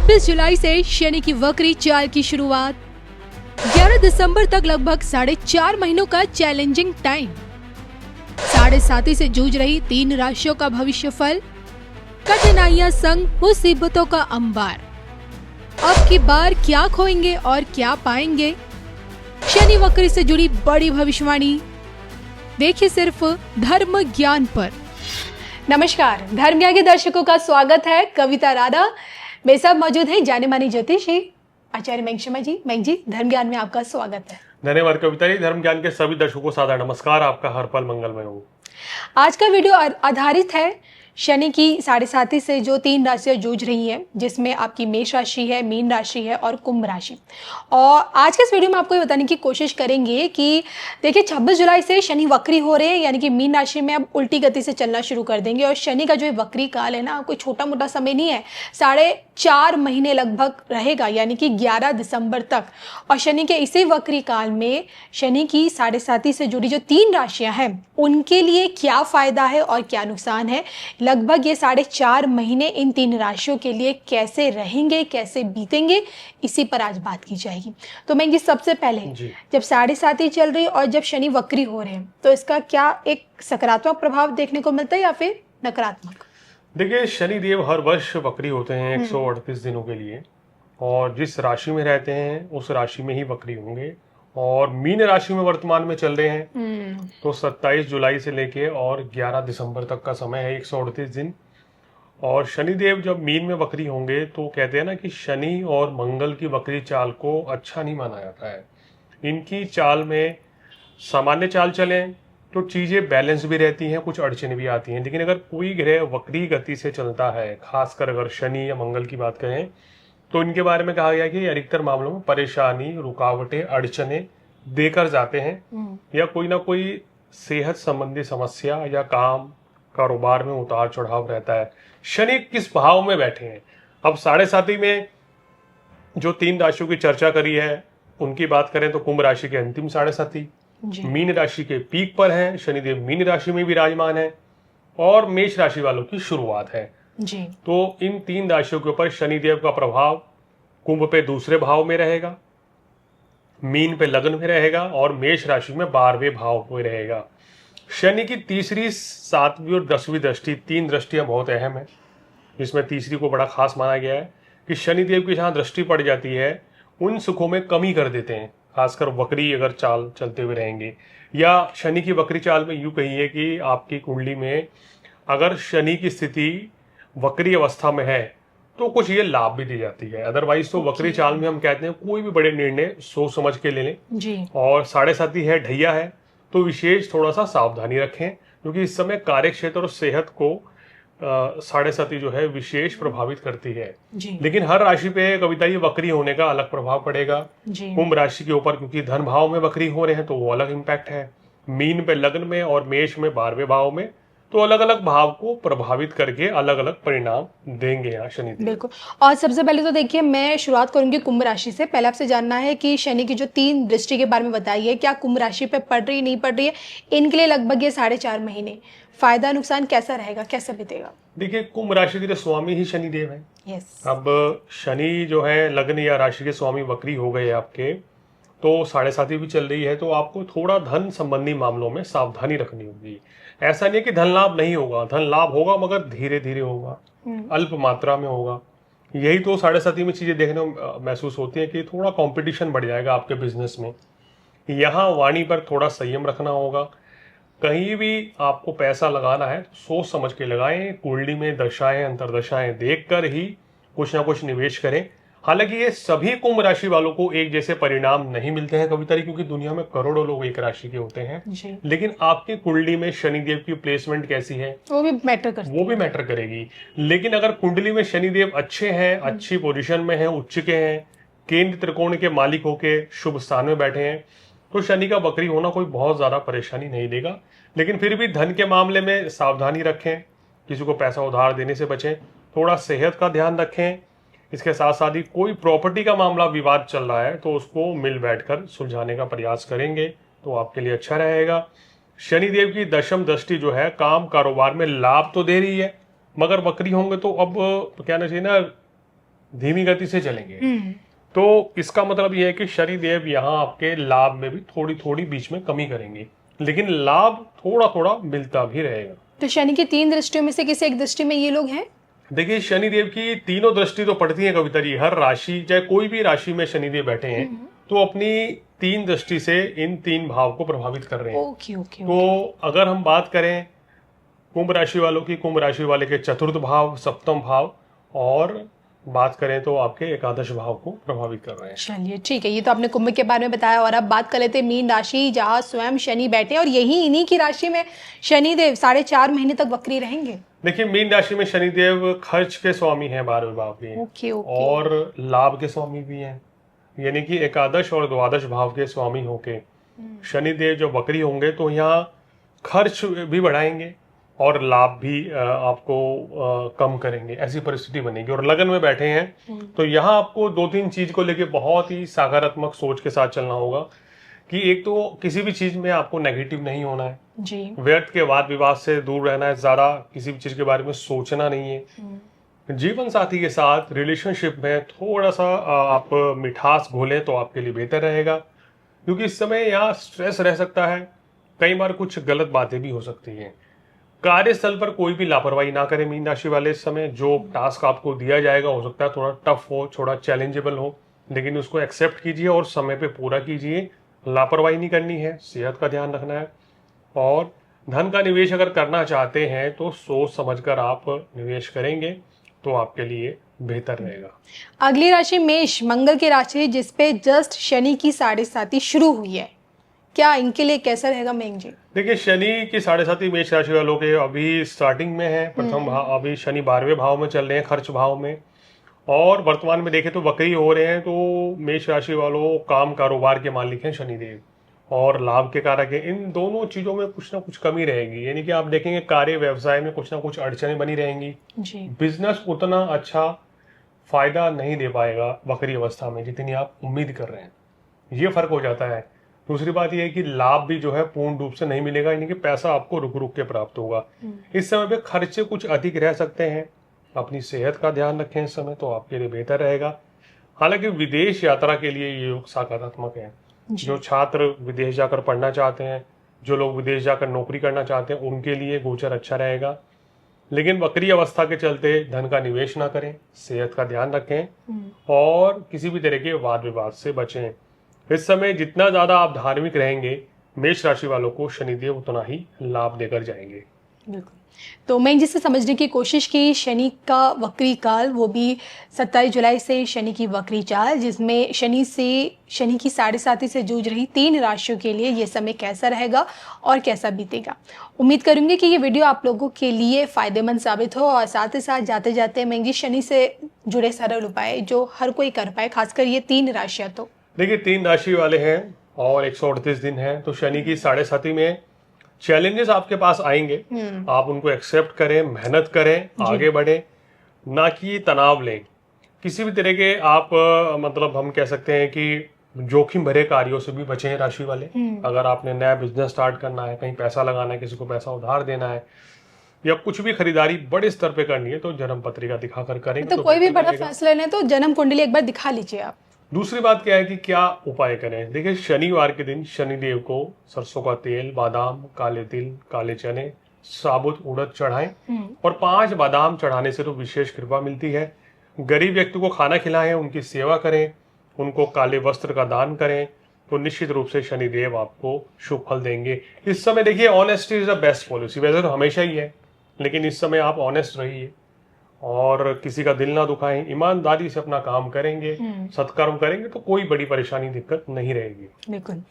26 जुलाई से शनि की वक्री चाल की शुरुआत। 11 दिसंबर तक लगभग 4.5 महीनों का चैलेंजिंग टाइम। साढ़े साथी से जूझ रही 3 राशियों का भविष्यफल। कठिनाइयां संग मुसीबतों का अंबार। अब की बार क्या खोएंगे और क्या पाएंगे? शनि वक्री से जुड़ी बड़ी भविष्यवाणी देखिए सिर्फ धर्म ज्ञान पर। नमस्कार, धर्म ज्ञान के दर्शकों का स्वागत है। कविता राधा मेरे साथ मौजूद है जाने मानी ज्योतिषी आचार्य मेंग शर्मा जी। मेंग जी, धर्म ज्ञान में आपका स्वागत है। धन्यवाद कविता जी। धर्म ज्ञान के सभी दर्शकों को सादर नमस्कार। आपका हर पल मंगलमय हो। आज का वीडियो आधारित है शनि की साढ़े साथी से जो 3 राशियां जूझ रही हैं, जिसमें आपकी मेष राशि है, मीन राशि है और कुंभ राशि। और आज के इस वीडियो में आपको ये बताने की कोशिश करेंगे कि देखिए 26 जुलाई से शनि वक्री हो रहे हैं, यानी कि मीन राशि में अब उल्टी गति से चलना शुरू कर देंगे। और शनि का जो वक्री काल है ना, कोई छोटा मोटा समय नहीं है, 4.5 महीने लगभग रहेगा, यानी कि 11 दिसंबर तक। और शनि के इसी वक्री काल में शनि की साढ़े साथी से जुड़ी जो 3 राशियां हैं, उनके लिए क्या फायदा है और क्या नुकसान है, लगभग ये 4.5 महीने इन 3 राशियों के लिए कैसे रहेंगे, कैसे बीतेंगे, इसी पर आज बात की जाएगी। तो मैं ये सबसे पहले जब साढ़े साथी चल रही और जब शनि वक्री हो रहे हैं, तो इसका क्या एक सकारात्मक प्रभाव देखने को मिलता है या फिर नकारात्मक? देखिए, शनि देव हर वर्ष वक्री होते हैं 138 दिनों के लिए, और जिस राशि में रहते हैं उस राशि में ही वक्री होंगे। और मीन राशि में वर्तमान में चल रहे हैं, तो 27 जुलाई से लेके और 11 दिसंबर तक का समय है, 138 दिन। और शनिदेव जब मीन में वक्री होंगे तो कहते हैं ना कि शनि और मंगल की वक्री चाल को अच्छा नहीं माना जाता है। इनकी चाल में सामान्य चाल चलें तो चीज़ें बैलेंस भी रहती हैं, कुछ अड़चने भी आती हैं। लेकिन अगर कोई ग्रह वक्री गति से चलता है, खासकर अगर शनि या मंगल की बात करें, तो इनके बारे में कहा गया कि अधिकतर मामलों में परेशानी, रुकावटें, अड़चने देकर जाते हैं, या कोई ना कोई सेहत संबंधी समस्या या काम कारोबार में उतार चढ़ाव रहता है। शनि किस भाव में बैठे हैं? अब साढ़े साथी में जो 3 राशियों की चर्चा करी है उनकी बात करें तो कुंभ राशि के अंतिम साढ़े साथी, मीन राशि के पीक पर है, शनिदेव मीन राशि में विराजमान है, और मेष राशि वालों की शुरुआत है जी। तो इन 3 राशियों के ऊपर शनिदेव का प्रभाव कुंभ पे दूसरे भाव में रहेगा, मीन पे लग्न में रहेगा, और मेष राशि में 12वें भाव में रहेगा। शनि की तीसरी, 7वीं और 10वीं दृष्टि, 3 दृष्टियां बहुत अहम है, जिसमें तीसरी को बड़ा खास माना गया है कि शनिदेव की जहां दृष्टि पड़ जाती है उन सुखों में कमी कर देते हैं, खासकर वक्री अगर चाल चलते हुए रहेंगे। या शनि की वक्री चाल में यूं कहिए कि आपकी कुंडली में अगर शनि की स्थिति वक्री अवस्था में है तो कुछ ये लाभ भी दी जाती है। अदरवाइज तो वक्री चाल में हम कहते हैं कोई भी बड़े निर्णय सोच समझ के ले लें जी। और साढ़े साथी है, ढैया है, तो विशेष थोड़ा सा सावधानी रखें, क्योंकि इस समय कार्य क्षेत्र और सेहत को साढ़े साथी जो है विशेष प्रभावित करती है जी। लेकिन हर राशि पे कविता ये वक्री होने का अलग प्रभाव पड़ेगा। कुंभ राशि के ऊपर क्योंकि धन भाव में वक्री हो रहे हैं तो वो अलग इम्पैक्ट है, मीन पे लग्न में और मेष में 12वें भाव में, तो अलग अलग भाव को प्रभावित करके अलग अलग परिणाम देंगे यहाँ शनिदेव। बिल्कुल। और सबसे पहले तो देखिए मैं शुरुआत करूंगी कुंभ राशि से। पहले आपसे जानना है कि शनि की जो 3 दृष्टि के बारे में बताइए, क्या कुंभ राशि पे पड़ रही नहीं पड़ रही है, इनके लिए लगभग ये 4.5 महीने फायदा नुकसान कैसा रहेगा, कैसे बीतेगा? देखिए, कुंभ राशि के स्वामी ही शनिदेव है। यस। अब शनि जो है लग्न या राशि के स्वामी वक्री हो गए आपके, तो साढ़े साथी भी चल रही है, तो आपको थोड़ा धन संबंधी मामलों में सावधानी रखनी होगी। ऐसा नहीं है कि धन लाभ नहीं होगा, धन लाभ होगा, मगर धीरे धीरे होगा, अल्प मात्रा में होगा। यही तो साढ़े साथी में चीजें देखने में महसूस होती है कि थोड़ा कंपटीशन बढ़ जाएगा आपके बिजनेस में। यहाँ वाणी पर थोड़ा संयम रखना होगा। कहीं भी आपको पैसा लगाना है सोच समझ के लगाएं, कुंडली में दशाएं अंतरदशाएं देखकर ही कुछ ना कुछ निवेश करें। हालांकि ये सभी कुंभ राशि वालों को एक जैसे परिणाम नहीं मिलते हैं कविता, क्योंकि दुनिया में करोड़ों लोग एक राशि के होते हैं, लेकिन आपकी कुंडली में शनिदेव की प्लेसमेंट कैसी है वो भी मैटर करेगी। लेकिन अगर कुंडली में शनिदेव अच्छे हैं, अच्छी पोजीशन में है, उच्च के हैं, केंद्र त्रिकोण के मालिक होके शुभ स्थान में बैठे हैं, तो शनि का वक्री होना कोई बहुत ज्यादा परेशानी नहीं देगा। लेकिन फिर भी धन के मामले में सावधानी रखें, किसी को पैसा उधार देने से बचें, थोड़ा सेहत का ध्यान रखें। इसके साथ साथ ही कोई प्रॉपर्टी का मामला विवाद चल रहा है तो उसको मिल बैठकर सुलझाने का प्रयास करेंगे तो आपके लिए अच्छा रहेगा। शनिदेव की दशम दृष्टि जो है काम कारोबार में लाभ तो दे रही है, मगर वक्री होंगे तो अब कहना चाहिए ना, धीमी गति से चलेंगे। तो इसका मतलब यह है कि शनिदेव यहाँ आपके लाभ में भी थोड़ी थोड़ी बीच में कमी करेंगे, लेकिन लाभ थोड़ा थोड़ा मिलता भी रहेगा। तो शनि की 3 दृष्टियों में से किसी एक दृष्टि में ये लोग हैं? देखिए, शनिदेव की तीनों दृष्टि तो पड़ती है कविता जी। हर राशि, चाहे कोई भी राशि में शनिदेव बैठे हैं, तो अपनी 3 दृष्टि से इन 3 भाव को प्रभावित कर रहे हैं। Okay okay. तो अगर हम बात करें कुंभ राशि वालों की, कुंभ राशि वाले के चतुर्थ भाव, सप्तम भाव, और बात करें तो आपके एकादश भाव को प्रभावित कर रहे हैं। चलिए ठीक है, ये तो आपने कुंभ के बारे में बताया। और अब बात कर लेते हैं मीन राशि, जहाँ स्वयं शनि बैठे हैं और यही इन्हीं की राशि में शनिदेव 4.5 महीने तक वक्री रहेंगे। देखिए, मीन राशि में शनिदेव खर्च के स्वामी हैं, 12वें भाव के, ओके। और लाभ के स्वामी भी हैं, यानी कि एकादश और द्वादश भाव के स्वामी होके शनिदेव जो वक्री होंगे तो यहाँ खर्च भी बढ़ाएंगे और लाभ भी आपको कम करेंगे, ऐसी परिस्थिति बनेगी। और लगन में बैठे हैं तो यहाँ आपको 2-3 चीज को लेके बहुत ही सकारात्मक सोच के साथ चलना होगा कि एक तो किसी भी चीज में आपको नेगेटिव नहीं होना है जी, व्यर्थ के वाद विवाद से दूर रहना है, ज्यादा किसी भी चीज के बारे में सोचना नहीं है। जीवन साथी के साथ रिलेशनशिप में थोड़ा सा आप मिठास घोलें तो आपके लिए बेहतर रहेगा, क्योंकि इस समय यहाँ स्ट्रेस रह सकता है, कई बार कुछ गलत बातें भी हो सकती हैं। कार्यस्थल पर कोई भी लापरवाही ना करें मीन राशि वाले। इस समय जो टास्क आपको दिया जाएगा हो सकता है थोड़ा टफ हो, थोड़ा चैलेंजेबल हो, लेकिन उसको एक्सेप्ट कीजिए और समय पे पूरा कीजिए। लापरवाही नहीं करनी है, सेहत का ध्यान रखना है। और धन का निवेश अगर करना चाहते हैं तो सोच समझकर आप निवेश करेंगे तो आपके लिए बेहतर रहेगा। अगली राशि मेष, मंगल की राशि, जिसपे जस्ट शनि की 7.5 शुरू हुई है। क्या इनके लिए कैसा रहेगा मेघ जी? देखिए, शनि की 7.5 मेष राशि वालों के अभी स्टार्टिंग में है, प्रथम भाव। अभी शनि 12वें भाव में चल रहे हैं, खर्च भाव में, और वर्तमान में देखें तो वक्री हो रहे हैं। तो मेष राशि वालों काम कारोबार के मालिक हैं शनिदेव और लाभ के कारक है। इन दोनों चीजों में कुछ ना कुछ कमी रहेगी, यानी कि आप देखेंगे कार्य व्यवसाय में कुछ ना कुछ अड़चनें बनी रहेंगी जी। बिजनेस उतना अच्छा फायदा नहीं दे पाएगा वक्री अवस्था में जितनी आप उम्मीद कर रहे हैं, ये फर्क हो जाता है। दूसरी बात यह है कि लाभ भी जो है पूर्ण रूप से नहीं मिलेगा, यानी कि पैसा आपको रुक रुक के प्राप्त होगा। इस समय पे खर्चे कुछ अधिक रह सकते हैं, अपनी सेहत का ध्यान रखें इस समय तो आपके लिए बेहतर रहेगा। हालांकि विदेश यात्रा के लिए ये योग सकारात्मक है। जो छात्र विदेश जाकर पढ़ना चाहते हैं, जो लोग विदेश जाकर नौकरी करना चाहते हैं, उनके लिए गोचर अच्छा रहेगा। लेकिन वक्री अवस्था के चलते धन का निवेश ना करें, सेहत का ध्यान रखें और किसी भी तरह के वाद विवाद से बचें। इस समय जितना ज्यादा आप धार्मिक रहेंगे, मेष राशि वालों को शनिदेव उतना ही लाभ देकर जाएंगे। बिल्कुल। तो मैं जिससे समझने की कोशिश की, शनि का वक्री काल, वो भी 27 जुलाई से शनि की वक्री चाल, जिसमें शनि की 7.5 से जूझ रही 3 राशियों के लिए ये समय कैसा रहेगा और कैसा बीतेगा। उम्मीद करूंगी कि ये वीडियो आप लोगों के लिए फ़ायदेमंद साबित हो। और साथ ही साथ जाते जाते मैं जी शनि से जुड़े सरल उपाय जो हर कोई कर पाए, खासकर ये 3 राशियाँ। तो देखिए, 3 राशि वाले हैं और 138 दिन है, तो शनि की 7.5 में चैलेंजेस आपके पास आएंगे। आप उनको एक्सेप्ट करें, मेहनत करें, आगे बढ़ें, ना कि तनाव लें। किसी भी तरह के आप मतलब हम कह सकते हैं कि जोखिम भरे कार्यों से भी बचें राशि वाले। अगर आपने नया बिजनेस स्टार्ट करना है, कहीं पैसा लगाना है, किसी को पैसा उधार देना है, या कुछ भी खरीदारी बड़े स्तर पे करनी है, तो जन्म पत्रिका दिखाकर करेंगे तो कोई भी बड़ा फैसला लें तो जन्म कुंडली एक बार दिखा लीजिए आप। दूसरी बात क्या है कि क्या उपाय करें। देखिए, शनिवार के दिन शनिदेव को सरसों का तेल, बादाम, काले तिल, काले चने, साबुत उड़द चढ़ाएं और 5 बादाम चढ़ाने से तो विशेष कृपा मिलती है। गरीब व्यक्ति को खाना खिलाएं, उनकी सेवा करें, उनको काले वस्त्र का दान करें, तो निश्चित रूप से शनिदेव आपको शुभ फल देंगे। इस समय देखिए, honesty is the best policy. वैसे तो हमेशा ही है, लेकिन इस समय आप ऑनेस्ट रहिए और किसी का दिल ना दुखाएं, ईमानदारी से अपना काम करेंगे, सत्कर्म करेंगे तो कोई बड़ी परेशानी दिक्कत नहीं रहेगी। बिल्कुल।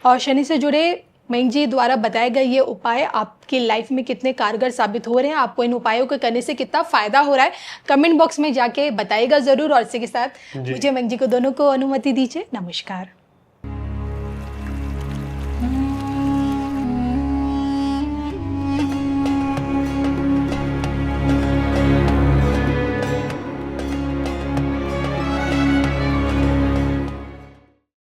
और शनि से जुड़े मेघ जी द्वारा बताए गए ये उपाय आपकी लाइफ में कितने कारगर साबित हो रहे हैं, आपको इन उपायों को करने से कितना फायदा हो रहा है, कमेंट बॉक्स में जाके बताइएगा जरूर। और इसी के साथ मुझे मेघ जी को दोनों को अनुमति दीजिए। नमस्कार।